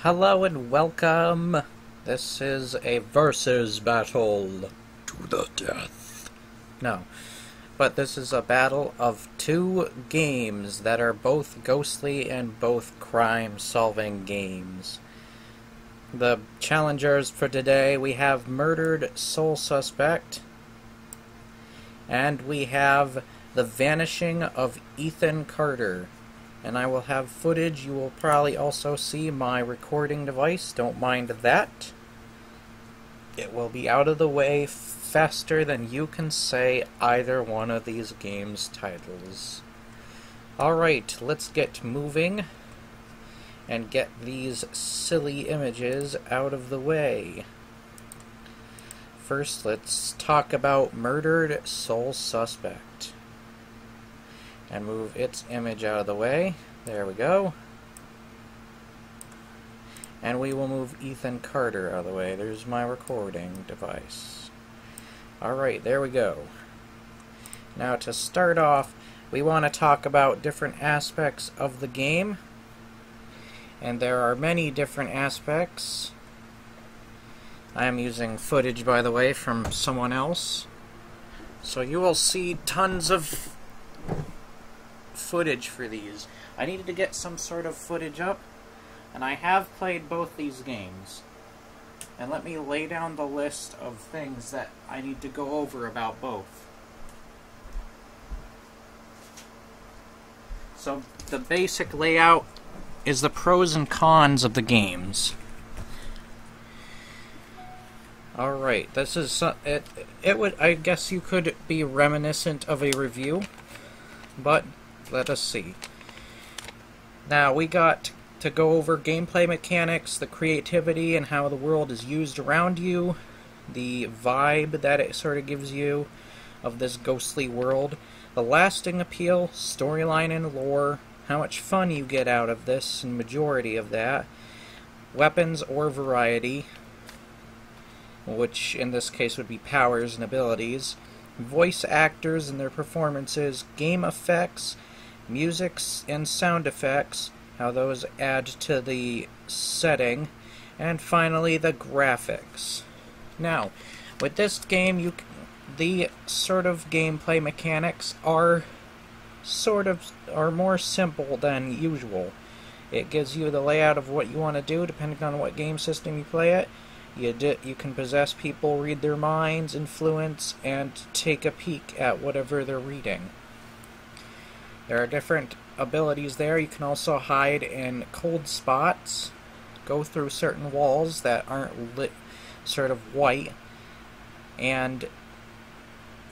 Hello and welcome. This is a versus battle to the death. No, but this is a battle of two games that are both ghostly and both crime-solving games. The challengers for today, we have Murdered Soul Suspect, and we have The Vanishing of Ethan Carter. And I will have footage. You will probably also see my recording device. Don't mind that. It will be out of the way faster than you can say either one of these games' titles. Alright, let's get moving and get these silly images out of the way. First, let's talk about Murdered Soul Suspect. And move its image out of the way. There we go. And we will move Ethan Carter out of the way. There's my recording device. Alright, there we go. Now to start off, we want to talk about different aspects of the game. And there are many different aspects. I am using footage, by the way, from someone else. So you will see tons of footage for these. I needed to get some sort of footage up, and I have played both these games. And let me lay down the list of things that I need to go over about both. So the basic layout is the pros and cons of the games. Alright, this is it would, I guess you could be reminiscent of a review, but let us see. Now, we got to go over gameplay mechanics, the creativity, and how the world is used around you, the vibe that it sort of gives you of this ghostly world, the lasting appeal, storyline and lore, how much fun you get out of this, and majority of that, weapons or variety, which in this case would be powers and abilities, voice actors and their performances, game effects, music and sound effects, how those add to the setting, and finally the graphics. Now, with this game, the sort of gameplay mechanics are more simple than usual. It gives you the layout of what you want to do depending on what game system you play it. You can possess people, read their minds, influence, and take a peek at whatever they're reading. There are different abilities there. You can also hide in cold spots, go through certain walls that aren't lit, sort of white, and,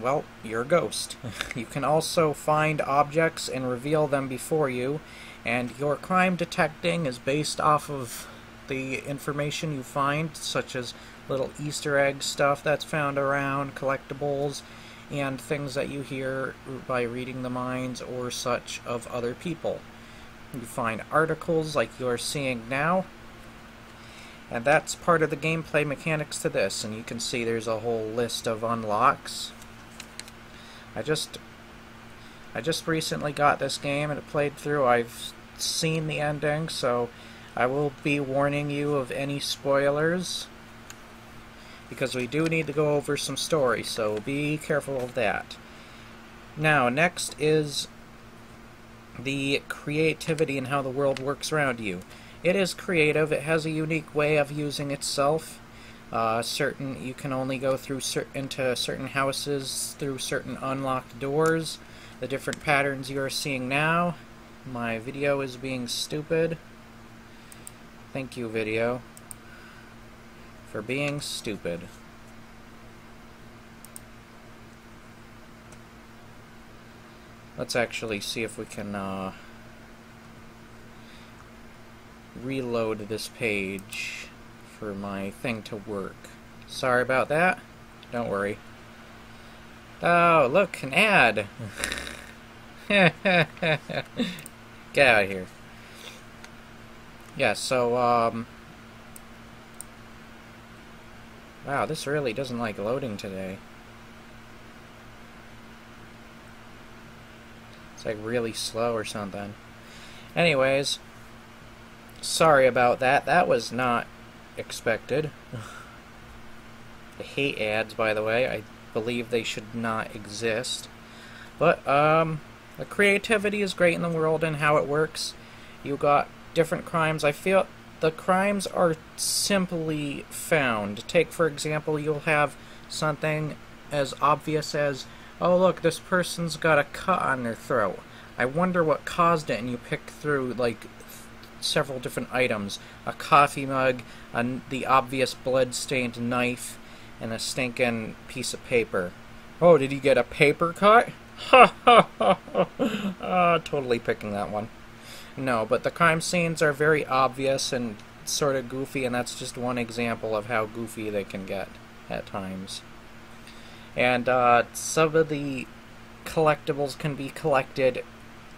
well, you're a ghost. You can also find objects and reveal them before you, and your crime detecting is based off of the information you find, such as little Easter egg stuff that's found around, collectibles, and things that you hear by reading the minds or such of other people. You find articles like you're seeing now, and that's part of the gameplay mechanics to this, and you can see there's a whole list of unlocks. I just recently got this game and it played through. I've seen the ending, so I will be warning you of any spoilers, because we do need to go over some story, so be careful of that. Now, next is the creativity and how the world works around you. It is creative. It has a unique way of using itself. You can only go through into certain houses through certain unlocked doors. The different patterns you are seeing now. My video is being stupid. Thank you, video, for being stupid. Let's actually see if we can reload this page for my thing to work. Sorry about that. Don't worry. Oh, look, an ad. Get out of here. Yeah, so, wow, this really doesn't like loading today. It's like really slow or something. Anyways, Sorry about that. That was not expected. I hate ads, by the way. I believe they should not exist. But, the creativity is great in the world and how it works. You got different crimes. I feel the crimes are simply found. Take, for example, you'll have something as obvious as, oh look, this person's got a cut on their throat. I wonder what caused it, and you pick through, like, several different items. A coffee mug, the obvious blood-stained knife, and a stinking piece of paper. Oh, did he get a paper cut? Ha ha ha ha! Totally picking that one. No, but the crime scenes are very obvious and sort of goofy, and that's just one example of how goofy they can get at times. And some of the collectibles can be collected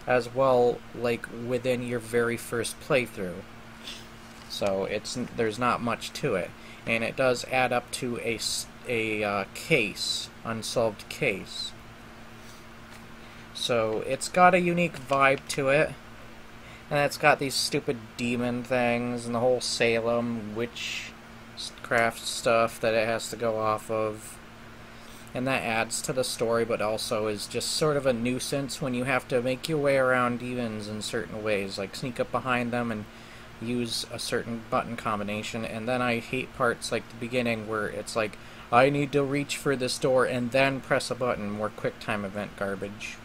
as well, like within your very first playthrough. So there's not much to it, and it does add up to a case, unsolved case. So it's got a unique vibe to it, and it's got these stupid demon things and the whole Salem witchcraft stuff that it has to go off of. And that adds to the story, but also is just sort of a nuisance when you have to make your way around demons in certain ways, like sneak up behind them and use a certain button combination. And then I hate parts like the beginning where it's like, I need to reach for this door and then press a button, more QuickTime event garbage.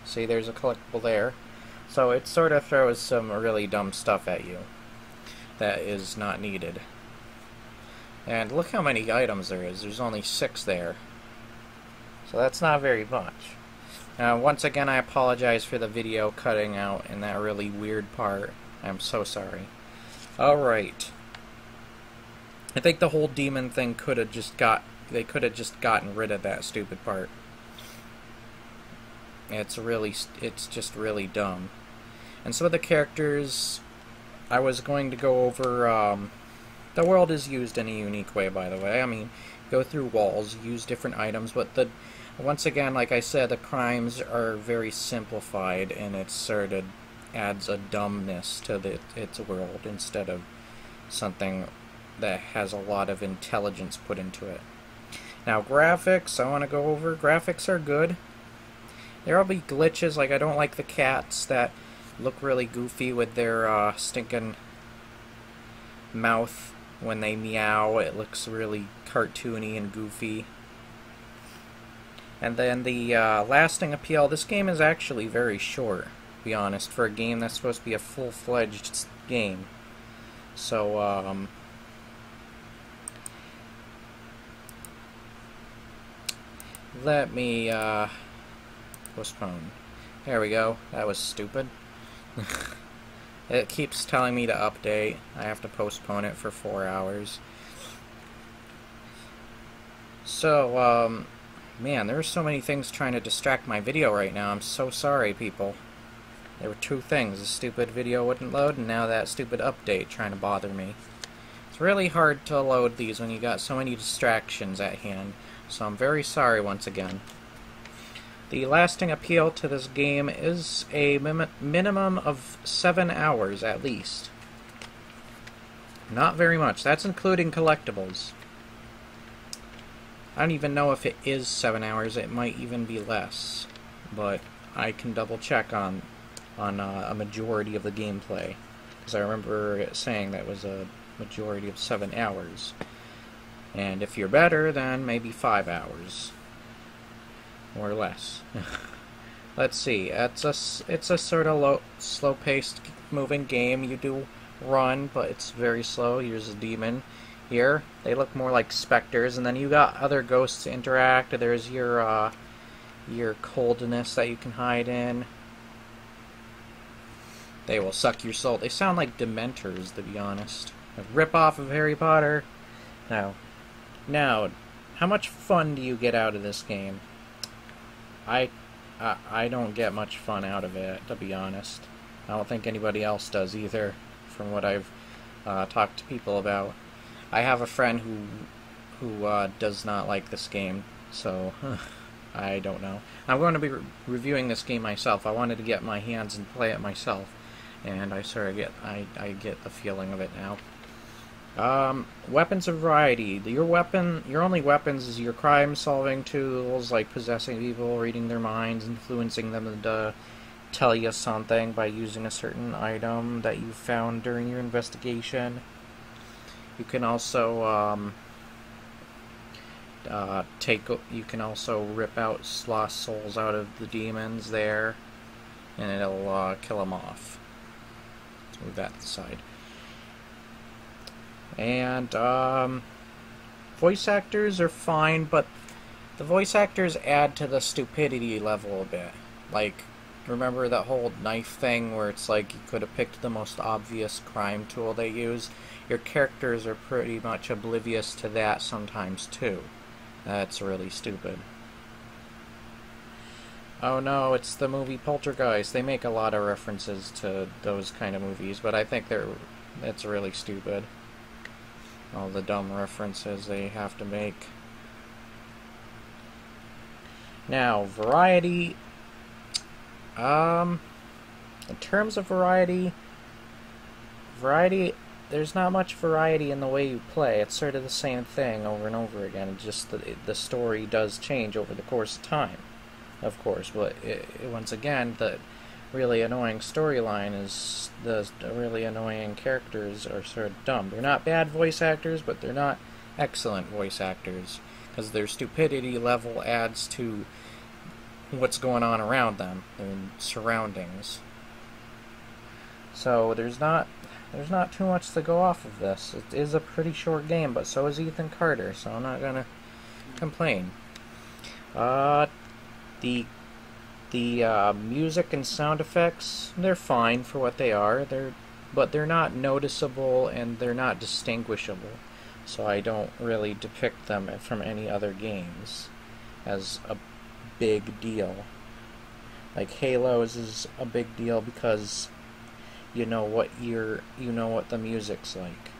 See, there's a collectible there. So it sort of throws some really dumb stuff at you that is not needed. And look how many items there is. There's only 6 there. So that's not very much. Once again, I apologize for the video cutting out in that really weird part. I'm so sorry. Alright. I think the whole demon thing could have just gotten rid of that stupid part. It's just really dumb. And some of the characters, I was going to go over, the world is used in a unique way, by the way. I mean, go through walls, use different items, but once again, like I said, the crimes are very simplified, and it sort of adds a dumbness to its world instead of something that has a lot of intelligence put into it. Now, graphics, I want to go over. Graphics are good. There will be glitches, like I don't like the cats that look really goofy with their stinking mouth when they meow. It looks really cartoony and goofy. And then the lasting appeal, this game is actually very short, to be honest, for a game that's supposed to be a full-fledged game. So, let me postpone. There we go. That was stupid. It keeps telling me to update. I have to postpone it for 4 hours. So, man, there are so many things trying to distract my video right now. I'm so sorry, people. There were 2 things. The stupid video wouldn't load, and now that stupid update trying to bother me. It's really hard to load these when you got so many distractions at hand. So I'm very sorry once again. The lasting appeal to this game is a minimum of 7 hours at least. Not very much. That's including collectibles. I don't even know if it is 7 hours. It might even be less. But I can double check on a majority of the gameplay. Because I remember it saying that was a majority of 7 hours. And if you're better, then maybe 5 hours. Or less. Let's see. It's a sort of slow-paced moving game. You do run, but it's very slow. Here's a demon. Here, they look more like specters, and then you got other ghosts to interact. There's your coldness that you can hide in. They will suck your soul. They sound like Dementors, to be honest. A rip-off of Harry Potter. Now, how much fun do you get out of this game? I don't get much fun out of it, to be honest. I don't think anybody else does either, from what I've talked to people about. I have a friend who does not like this game, so I don't know. I'm going to be reviewing this game myself. I wanted to get my hands and play it myself. and I sort of I get the feeling of it now. Weapons of variety. Your only weapons is your crime-solving tools, like possessing people, reading their minds, influencing them to tell you something by using a certain item that you found during your investigation. You can also you can also rip out lost souls out of the demons there, and it'll kill them off. Let's move that to the side. And voice actors are fine, but the voice actors add to the stupidity level a bit. Like, remember that whole knife thing where it's like you could have picked the most obvious crime tool they use? Your characters are pretty much oblivious to that sometimes too. That's really stupid. Oh no, it's the movie Poltergeist. They make a lot of references to those kind of movies, but I think that's really stupid. All the dumb references they have to make. Now, variety. In terms of variety, there's not much variety in the way you play. It's sort of the same thing over and over again. Just the story does change over the course of time, of course. But once again, the really annoying storyline is the really annoying characters are sort of dumb. They're not bad voice actors, but they're not excellent voice actors, because their stupidity level adds to what's going on around them, their surroundings. So there's not too much to go off of this. It is a pretty short game, but so is Ethan Carter, so I'm not gonna complain. The music and sound effects, they're fine for what they are. But they're not noticeable and they're not distinguishable. So I don't really depict them from any other games as a big deal. Like Halo's is a big deal because you know what the music's like.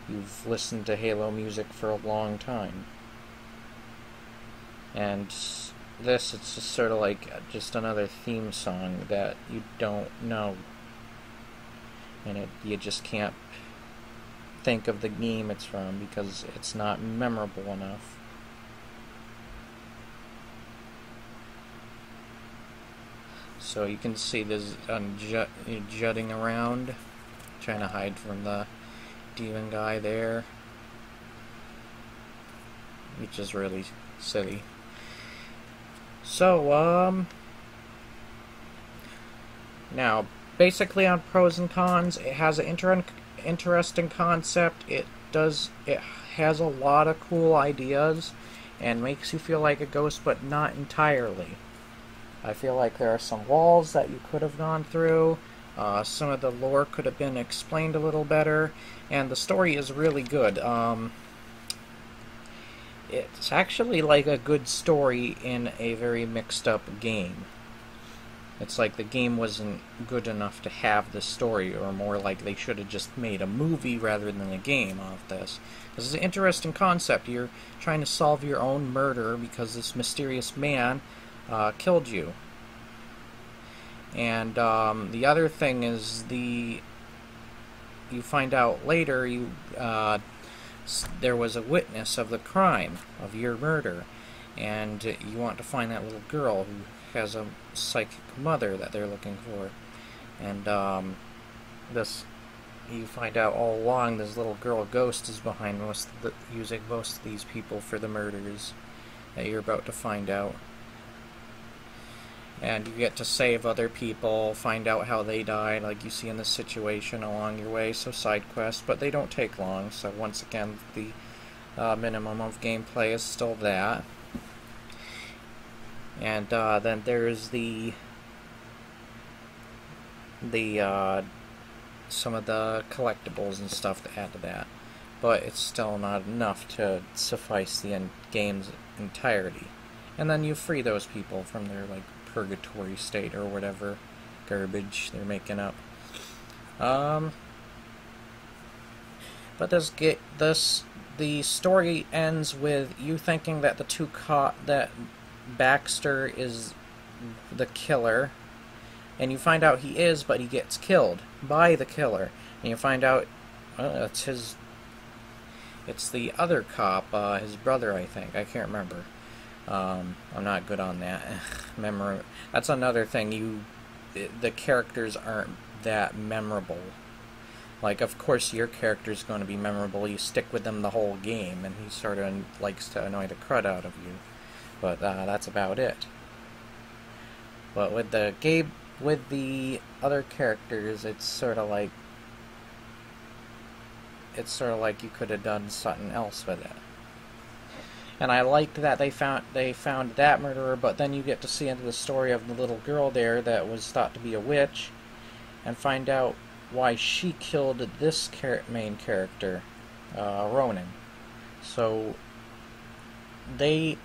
You've listened to Halo music for a long time. And this, it's just sort of like just another theme song that you don't know, and you just can't think of the game it's from because it's not memorable enough. So you can see this jutting around, trying to hide from the demon guy there, which is really silly. So, now, basically on pros and cons, it has an interesting concept. It has a lot of cool ideas, and makes you feel like a ghost, but not entirely. I feel like there are some walls that you could have gone through. Some of the lore could have been explained a little better, and the story is really good. It's actually like a good story in a very mixed up game. It's like the game wasn't good enough to have this story, or more like they should have just made a movie rather than a game off this. This is an interesting concept. You're trying to solve your own murder because this mysterious man killed you. And the other thing is you find out later there was a witness of the crime, of your murder, and you want to find that little girl who has a psychic mother that they're looking for. And you find out all along this little girl ghost is behind using most of these people for the murders that you're about to find out. And you get to save other people, find out how they died, like you see in this situation along your way. So side quests, but they don't take long. So once again, the minimum of gameplay is still that. And then there's some of the collectibles and stuff to add to that. But it's still not enough to suffice the game's entirety. And then you free those people from their purgatory state or whatever garbage they're making up. But the story ends with you thinking that that Baxter is the killer, and you find out he is, but he gets killed by the killer, and you find out it's the other cop, his brother, I think. I can't remember. I'm not good on that. That's another thing. The characters aren't that memorable. Like, of course, your character's going to be memorable. You stick with them the whole game, and he sort of likes to annoy the crud out of you. But that's about it. But with the other characters, it's sort of like you could have done something else with it. And I liked that they found that murderer, but then you get to see into the story of the little girl there that was thought to be a witch, and find out why she killed this main character, Ronan. So you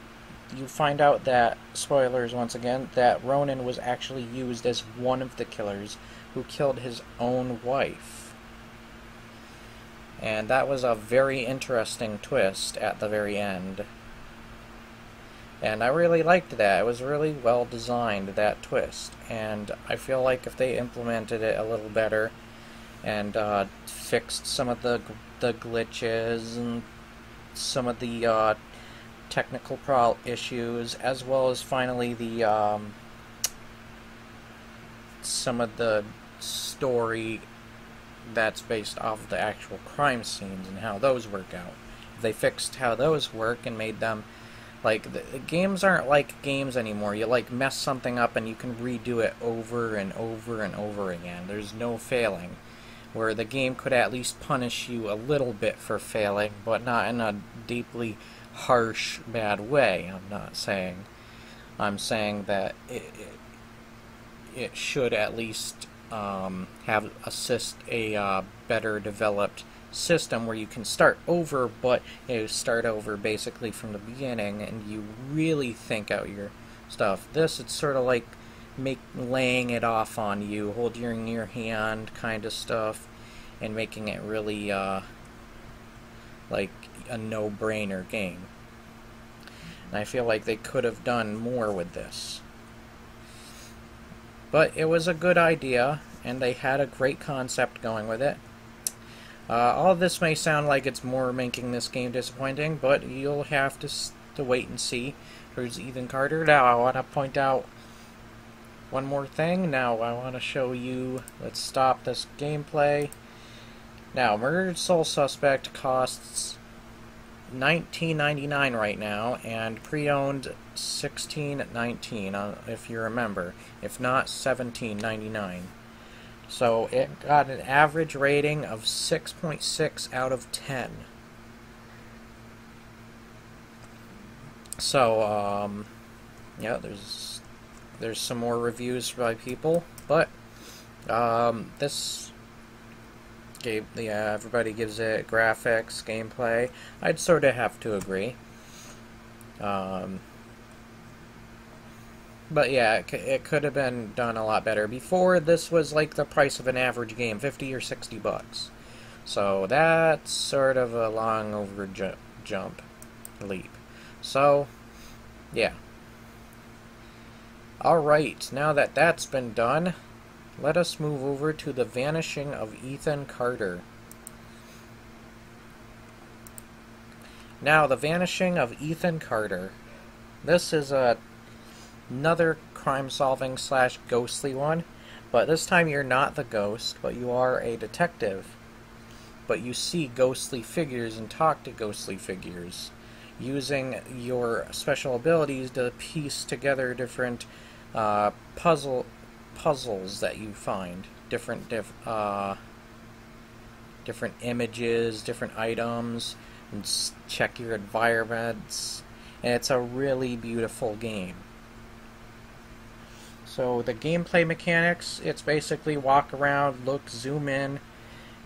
find out that, spoilers once again, that Ronan was actually used as one of the killers who killed his own wife. And that was a very interesting twist at the very end. And I really liked that. It was really well designed, that twist. And I feel like if they implemented it a little better and fixed some of the glitches and some of the technical issues, as well as finally the some of the story that's based off of the actual crime scenes and how those work out. If they fixed how those work and made them like the games aren't like games anymore. You like mess something up and you can redo it over and over and over again. There's no failing. Where the game could at least punish you a little bit for failing, but not in a deeply harsh, bad way. I'm saying that it should at least have a better developed system where you can start over, but you start over basically from the beginning, and you really think out your stuff. It's sort of like laying it off on you, holding your hand kind of stuff, and making it really like a no-brainer game. And I feel like they could have done more with this. But it was a good idea, and they had a great concept going with it. All of this may sound like it's more making this game disappointing, but you'll have to wait and see. Here's Ethan Carter. Now I want to point out one more thing. Now I want to show you, let's stop this gameplay. Now, Murdered Soul Suspect costs $19.99 right now, and pre-owned $16.19, if you remember. If not, $17.99. So it got an average rating of 6.6 out of 10. So, yeah, there's some more reviews by people, but this game, yeah, everybody gives it graphics, gameplay. I'd sort of have to agree. But yeah, it could have been done a lot better. Before, this was like the price of an average game, 50 or 60 bucks. So that's sort of a long leap. So, yeah. Alright, now that that's been done, let us move over to the Vanishing of Ethan Carter. Now, the Vanishing of Ethan Carter. This is another crime-solving / ghostly one, but this time you're not the ghost, but you are a detective. But you see ghostly figures and talk to ghostly figures, using your special abilities to piece together different puzzles that you find, different images, different items, and check your environments. And it's a really beautiful game. So the gameplay mechanics, it's basically walk around, look, zoom in,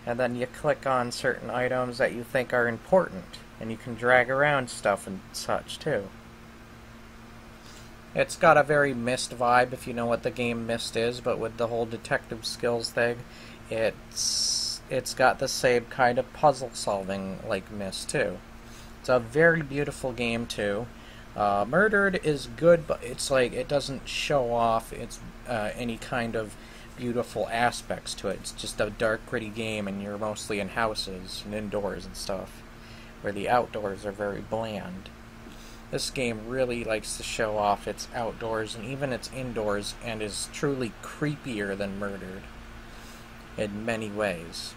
and then you click on certain items that you think are important, and you can drag around stuff and such too. It's got a very Myst vibe, if you know what the game Myst is, but with the whole detective skills thing, it's got the same kind of puzzle solving like Myst too. It's a very beautiful game too. Murdered is good, but it's like it doesn't show off its any kind of beautiful aspects to it. It's just a dark, gritty game, and you're mostly in houses and indoors and stuff, where the outdoors are very bland. This game really likes to show off its outdoors and even its indoors, and is truly creepier than Murdered in many ways.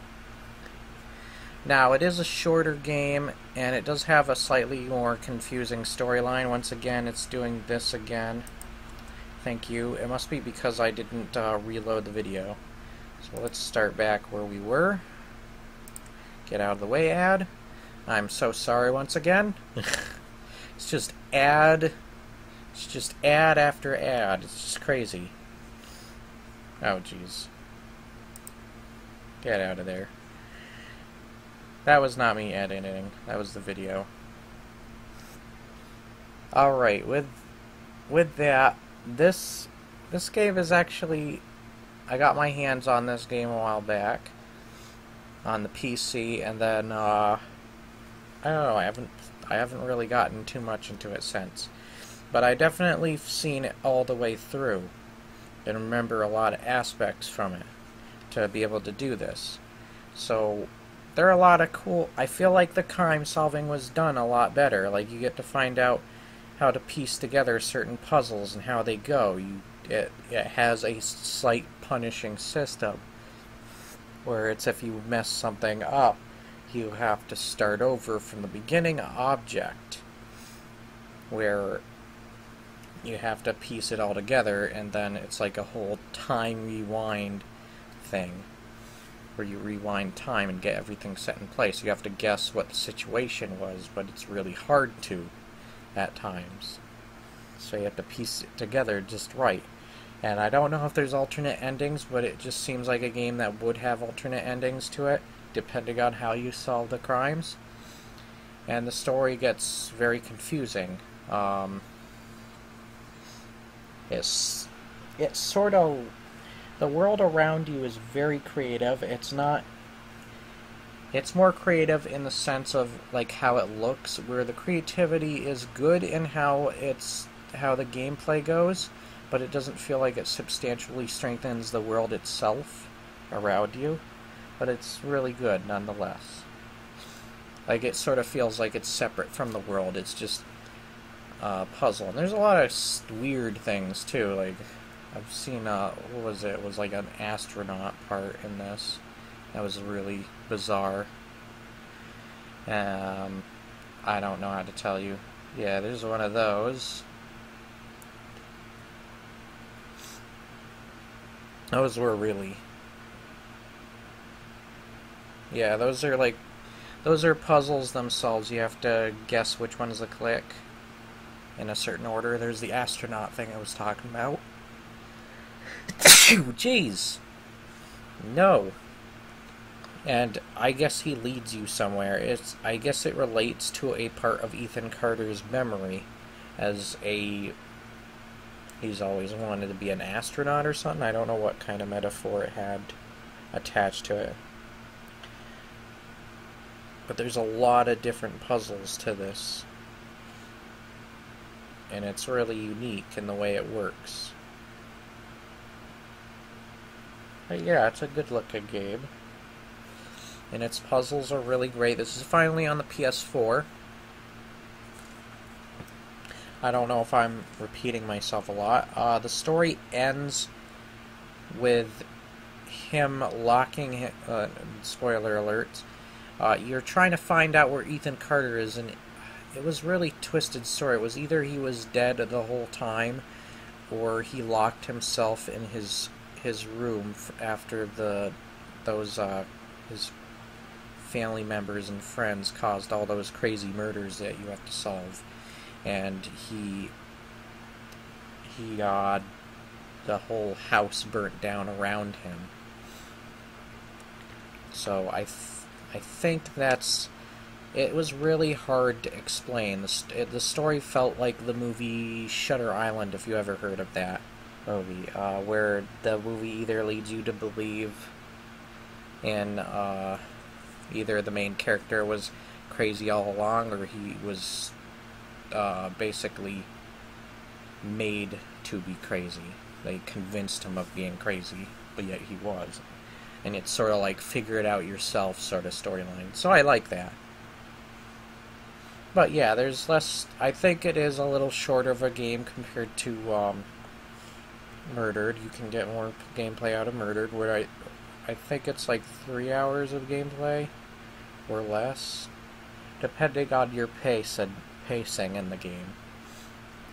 Now, it is a shorter game, and it does have a slightly more confusing storyline. Once again, it's doing this again. Thank you. It must be because I didn't reload the video. So let's start back where we were. Get out of the way, ad. I'm so sorry once again. It's just ad. It's just ad after ad. It's just crazy. Oh, jeez. Get out of there. That was not me editing. That was the video. Alright, with that, this game is actually... I got my hands on this game a while back on the PC, and then I don't know, I haven't really gotten too much into it since. But I definitely seen it all the way through and remember a lot of aspects from it to be able to do this. So there are a lot of cool... I feel like the crime solving was done a lot better. Like, you get to find out how to piece together certain puzzles and how they go. It has a slight punishing system, where it's if you mess something up, you have to start over from the beginning object, where you have to piece it all together, and then it's like a whole time rewind thing, where you rewind time and get everything set in place. You have to guess what the situation was, but it's really hard to at times. So you have to piece it together just right. And I don't know if there's alternate endings, but it just seems like a game that would have alternate endings to it, depending on how you solve the crimes. And the story gets very confusing. It's sort of... The world around you is very creative. It's not... It's more creative in the sense of like how it looks, where the creativity is good in how the gameplay goes, but it doesn't feel like it substantially strengthens the world itself around you. But it's really good nonetheless. Like, it sort of feels like it's separate from the world. It's just a puzzle. And there's a lot of weird things too. Like, I've seen what was it? It was like an astronaut part in this. That was really bizarre. I don't know how to tell you. Yeah, there's one of those. Those were really... Yeah, those are puzzles themselves. You have to guess which one's to click in a certain order. There's the astronaut thing I was talking about. Jeez! No. And I guess he leads you somewhere. I guess it relates to a part of Ethan Carter's memory as he's always wanted to be an astronaut or something. I don't know what kind of metaphor it had attached to it. But there's a lot of different puzzles to this. And it's really unique in the way it works. But yeah, it's a good looking game. And its puzzles are really great. This is finally on the PS4. I don't know if I'm repeating myself a lot. The story ends with him locking... spoiler alert. You're trying to find out where Ethan Carter is, and it was really twisted story. It was either he was dead the whole time, or he locked himself in his room after his family members and friends caused all those crazy murders that you have to solve, and the whole house burnt down around him. So I think it was really hard to explain. The story felt like the movie Shutter Island, if you ever heard of that movie, where the movie either leads you to believe in either the main character was crazy all along, or he was basically made to be crazy. They convinced him of being crazy, but yet he was. And it's sort of like figure it out yourself sort of storyline. So I like that. But yeah, there's less. I think it is a little shorter of a game compared to Murdered. You can get more gameplay out of Murdered, where I think it's like 3 hours of gameplay or less, depending on your pace and pacing in the game.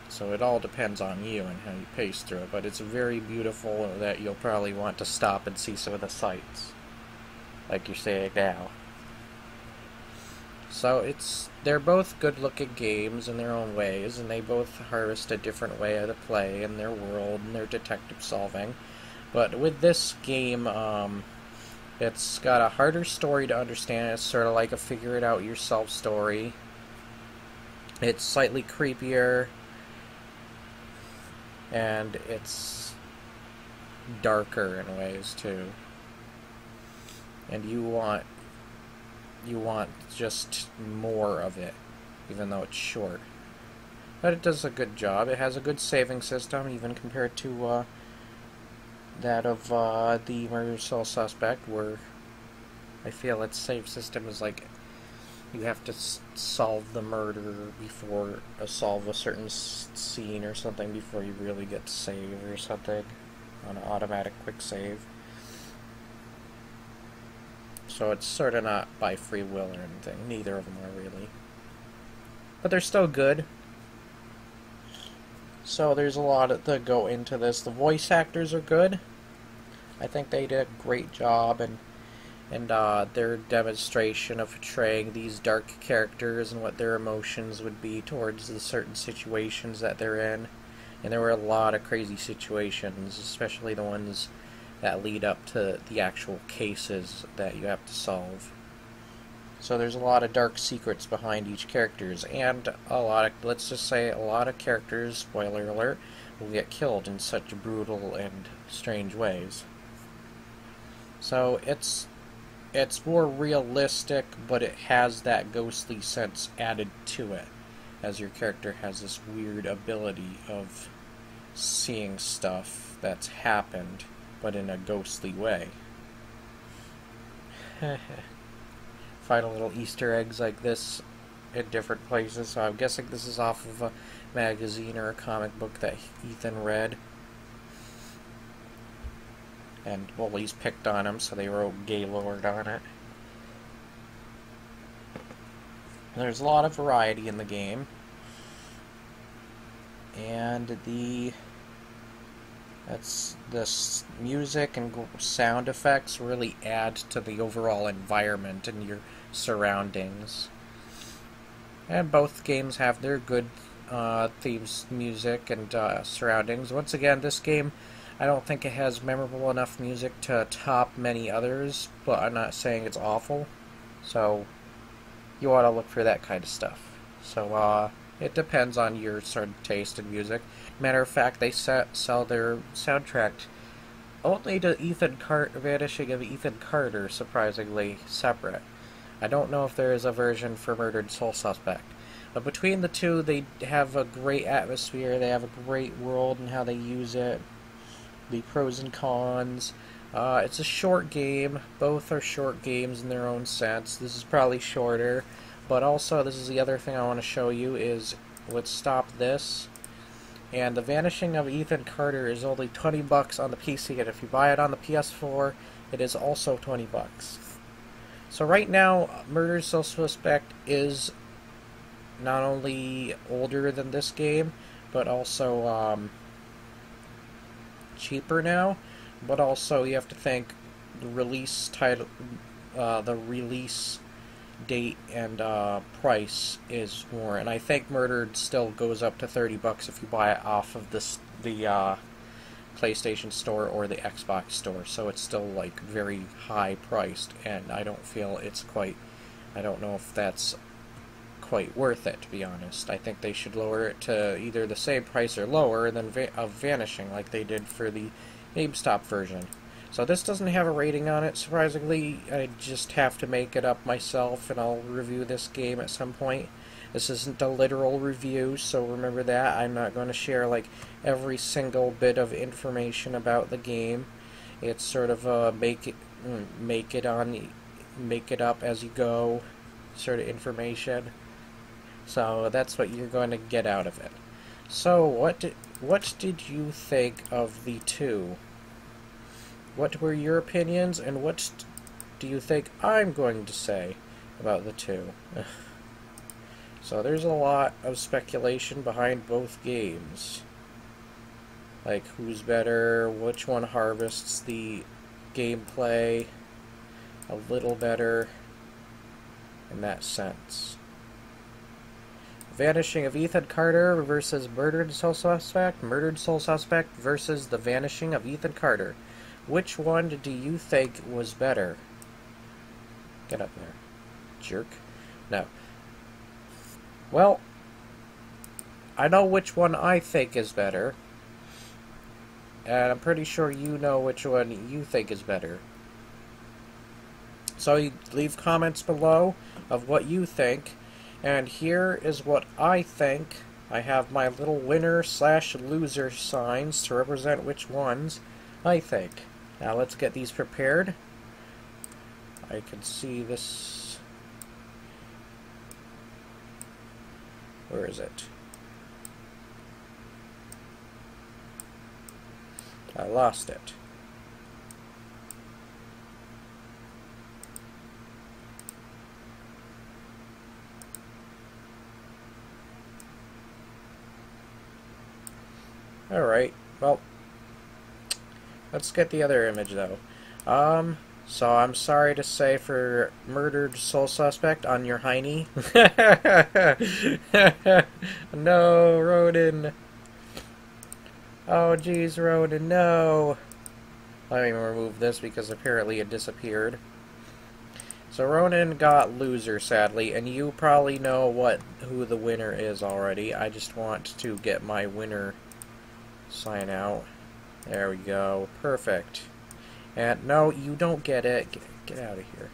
So it all depends on you and how you pace through it, but it's very beautiful that you'll probably want to stop and see some of the sights, like you're saying now. So they're both good-looking games in their own ways, and they both harvest a different way to play in their world and their detective solving. But with this game, it's got a harder story to understand. It's sort of like a figure-it-out-yourself story. It's slightly creepier, and it's darker in ways too. And you want just more of it, even though it's short. But it does a good job. It has a good saving system, even compared to that of the Murder Sole Suspect, where I feel its save system is like you have to solve the murder before solve a certain scene or something before you really get to save or something on an automatic quick save. So it's sort of not by free will or anything. Neither of them are really. But they're still good. So there's a lot to go into this. The voice actors are good. I think they did a great job, and their demonstration of portraying these dark characters and what their emotions would be towards the certain situations that they're in. And there were a lot of crazy situations, especially the ones that lead up to the actual cases that you have to solve. So there's a lot of dark secrets behind each characters, and let's just say a lot of characters, spoiler alert, will get killed in such brutal and strange ways. So it's more realistic, but it has that ghostly sense added to it, as your character has this weird ability of seeing stuff that's happened, but in a ghostly way. Find little Easter eggs like this in different places. So I'm guessing this is off of a magazine or a comic book that Ethan read. And bullies picked on him, so they wrote Gaylord on it. There's a lot of variety in the game. And this music and sound effects really add to the overall environment and your surroundings. And both games have their good themes, music, and surroundings. Once again, this game, I don't think it has memorable enough music to top many others, but I'm not saying it's awful. So you ought to look for that kind of stuff. So it depends on your sort of taste in music. Matter of fact, they sell their soundtrack only to Vanishing of Ethan Carter, surprisingly separate. I don't know if there is a version for Murdered Soul Suspect. But between the two, they have a great atmosphere, they have a great world and how they use it, the pros and cons. It's a short game. Both are short games in their own sense. This is probably shorter, but also this is the other thing I want to show you is, let's stop this. And The Vanishing of Ethan Carter is only $20 on the PC, and if you buy it on the PS4, it is also $20. So right now, Murder Soul Suspect is not only older than this game, but also cheaper now. But also you have to think the release title, the release date and price is more, and I think Murdered still goes up to $30 if you buy it off of the PlayStation Store or the Xbox Store. So it's still like very high priced, and I don't feel it's quite. I don't know if that's quite worth it, to be honest. I think they should lower it to either the same price or lower than Vanishing, like they did for the GameStop version. So this doesn't have a rating on it, surprisingly. I just have to make it up myself, and I'll review this game at some point. This isn't a literal review, so remember that. I'm not going to share like every single bit of information about the game. It's sort of a make it up as you go sort of information. So that's what you're going to get out of it. So what did you think of the two? What were your opinions, and what do you think I'm going to say about the two? So there's a lot of speculation behind both games. Like who's better, which one harvests the gameplay a little better in that sense. Vanishing of Ethan Carter versus Murdered Soul Suspect. Murdered Soul Suspect versus The Vanishing of Ethan Carter. Which one do you think was better? Get up there, jerk. No. Well, I know which one I think is better. And I'm pretty sure you know which one you think is better. So you leave comments below of what you think. And here is what I think. I have my little winner/loser signs to represent which ones I think. Now let's get these prepared. I can see this. Where is it? I lost it. Alright, well, let's get the other image, though. So I'm sorry to say for Murdered Soul Suspect on your hiney. No, Ronan. Oh, geez, Ronan, no. Let me remove this because apparently it disappeared. So Ronan got loser, sadly, and you probably know who the winner is already. I just want to get my winner sign out. There we go. Perfect. And no, you don't get it. Get out of here.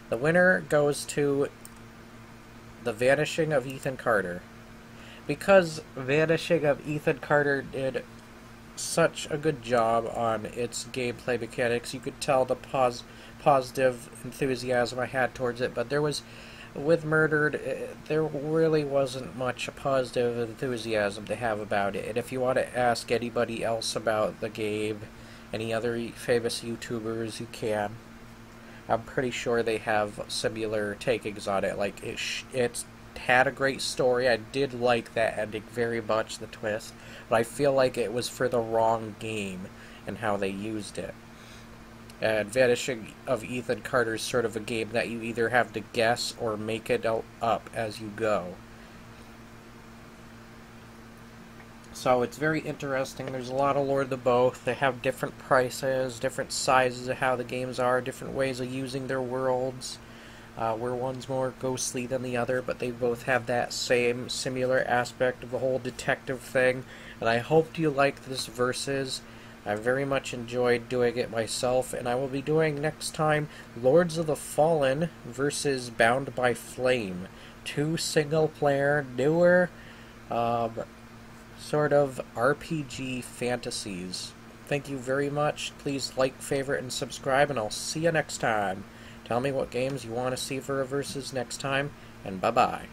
The winner goes to The Vanishing of Ethan Carter. Because Vanishing of Ethan Carter did such a good job on its gameplay mechanics, you could tell the positive enthusiasm I had towards it, but there was, with Murdered, there really wasn't much positive enthusiasm to have about it. And if you want to ask anybody else about the game, any other famous YouTubers, you can. I'm pretty sure they have similar takings on it. Like, it had a great story. I did like that ending very much, the twist, but I feel like it was for the wrong game and how they used it. And Vanishing of Ethan Carter is sort of a game that you either have to guess or make it up as you go. So it's very interesting. There's a lot of lore to both. They have different prices, different sizes of how the games are, different ways of using their worlds, where one's more ghostly than the other, but they both have that same similar aspect of the whole detective thing. And I hope you liked this Versus. I very much enjoyed doing it myself, and I will be doing next time Lords of the Fallen versus Bound by Flame. Two single-player, newer, sort of RPG fantasies. Thank you very much. Please like, favorite, and subscribe, and I'll see you next time. Tell me what games you want to see for a Versus next time, and bye-bye.